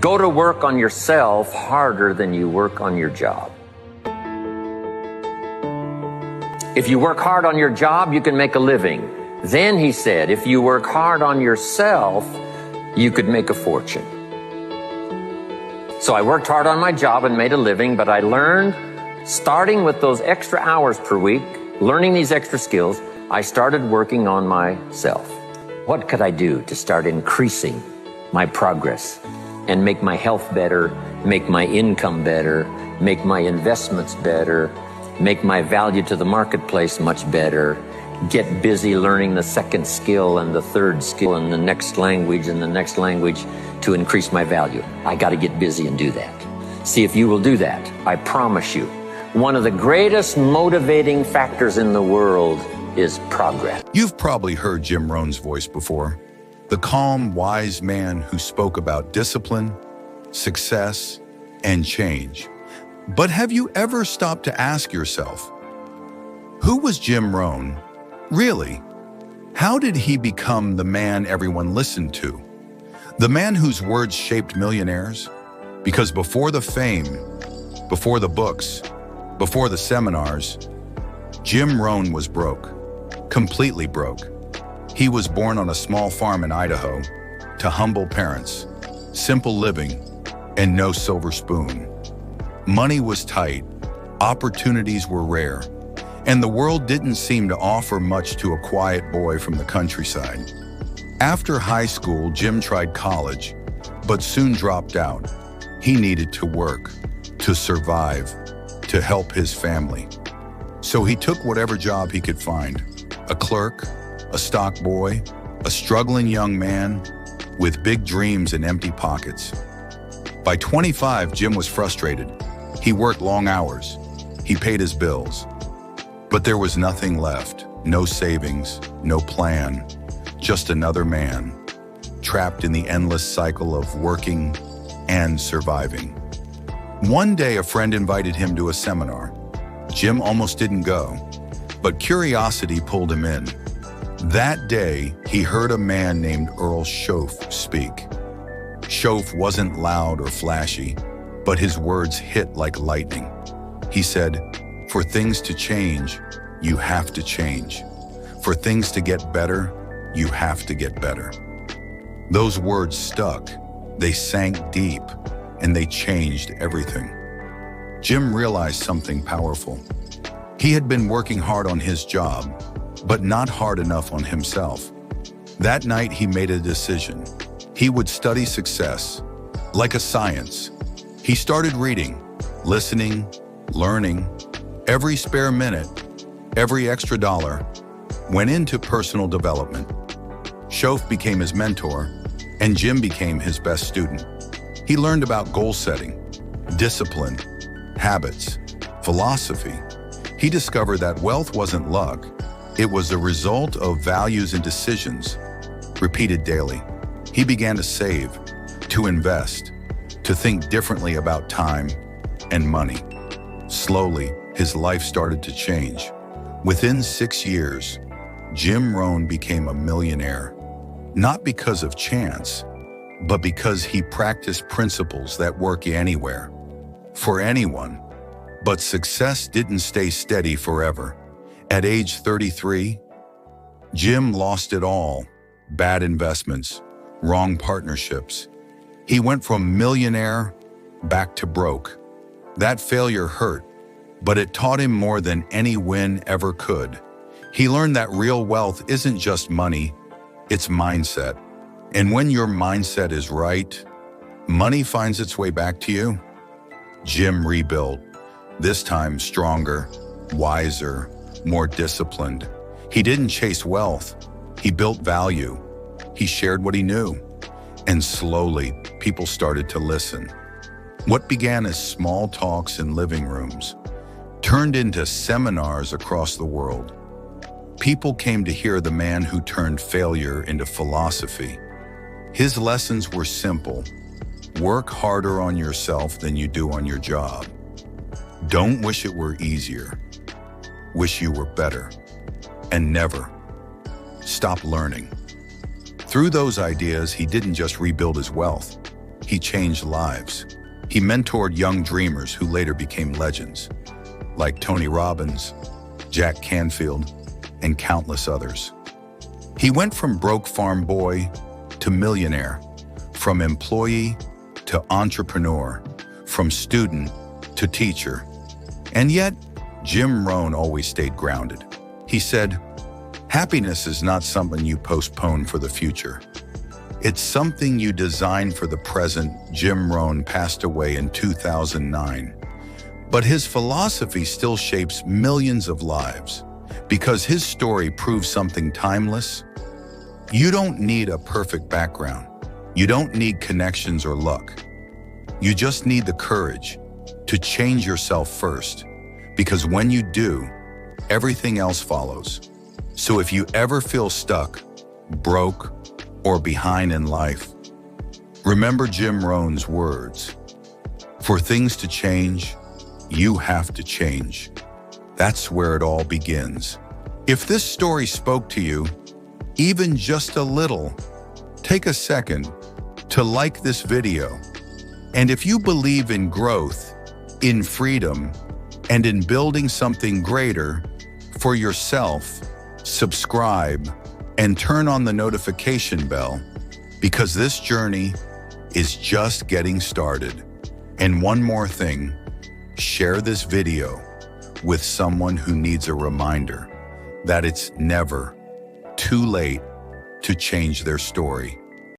Go to work on yourself harder than you work on your job. If you work hard on your job, you can make a living. Then he said, if you work hard on yourself, you could make a fortune. So I worked hard on my job and made a living, but I learned, starting with those extra hours per week, learning these extra skills, I started working on myself. What could I do to start increasing my progress and make my health better, make my income better, make my investments better, make my value to the marketplace much better, get busy learning the second skill and the third skill and the next language and the next language to increase my value? I got to get busy and do that. See if you will do that. I promise you, one of the greatest motivating factors in the world is progress. You've probably heard Jim Rohn's voice before. The calm, wise man who spoke about discipline, success, and change. But have you ever stopped to ask yourself, who was Jim Rohn? Really? How did he become the man everyone listened to? The man whose words shaped millionaires? Because before the fame, before the books, before the seminars, Jim Rohn was broke, completely broke. He was born on a small farm in Idaho to humble parents, simple living, and no silver spoon. Money was tight, opportunities were rare, and the world didn't seem to offer much to a quiet boy from the countryside. After high school, Jim tried college, but soon dropped out. He needed to work, to survive, to help his family. So he took whatever job he could find, a clerk, a stock boy, a struggling young man with big dreams and empty pockets. By 25, Jim was frustrated. He worked long hours. He paid his bills. But there was nothing left, no savings, no plan, just another man, trapped in the endless cycle of working and surviving. One day, a friend invited him to a seminar. Jim almost didn't go, but curiosity pulled him in. That day, he heard a man named Earl Shoaff speak. Shoaff wasn't loud or flashy, but his words hit like lightning. He said, "For things to change, you have to change. For things to get better, you have to get better." Those words stuck. They sank deep, and they changed everything. Jim realized something powerful. He had been working hard on his job, but not hard enough on himself. That night, he made a decision. He would study success, like a science. He started reading, listening, learning. Every spare minute, every extra dollar went into personal development. Shoaff became his mentor, and Jim became his best student. He learned about goal setting, discipline, habits, philosophy. He discovered that wealth wasn't luck. It was the result of values and decisions repeated daily. He began to save, to invest, to think differently about time and money. Slowly, his life started to change. Within 6 years, Jim Rohn became a millionaire, not because of chance, but because he practiced principles that work anywhere, for anyone. But success didn't stay steady forever. At age 33, Jim lost it all. Bad investments, wrong partnerships. He went from millionaire back to broke. That failure hurt, but it taught him more than any win ever could. He learned that real wealth isn't just money, it's mindset. And when your mindset is right, money finds its way back to you. Jim rebuilt, this time stronger, wiser, more disciplined. He didn't chase wealth, he built value. He shared what he knew. And slowly, people started to listen. What began as small talks in living rooms turned into seminars across the world. People came to hear the man who turned failure into philosophy. His lessons were simple. Work harder on yourself than you do on your job. Don't wish it were easier. Wish you were better. And never stop learning. Through those ideas, he didn't just rebuild his wealth. he changed lives. He mentored young dreamers who later became legends, like Tony Robbins, Jack Canfield, and countless others. He went from broke farm boy to millionaire, from employee to entrepreneur, from student to teacher. And yet, Jim Rohn always stayed grounded. He said, "Happiness is not something you postpone for the future. It's something you design for the present." Jim Rohn passed away in 2009. But his philosophy still shapes millions of lives because his story proves something timeless. You don't need a perfect background. You don't need connections or luck. You just need the courage to change yourself first, because when you do, everything else follows. So if you ever feel stuck, broke, or behind in life, remember Jim Rohn's words. For things to change, you have to change. That's where it all begins. If this story spoke to you, even just a little, take a second to like this video. And if you believe in growth, in freedom, and in building something greater for yourself, subscribe and turn on the notification bell, because this journey is just getting started. And one more thing, share this video with someone who needs a reminder that it's never too late to change their story.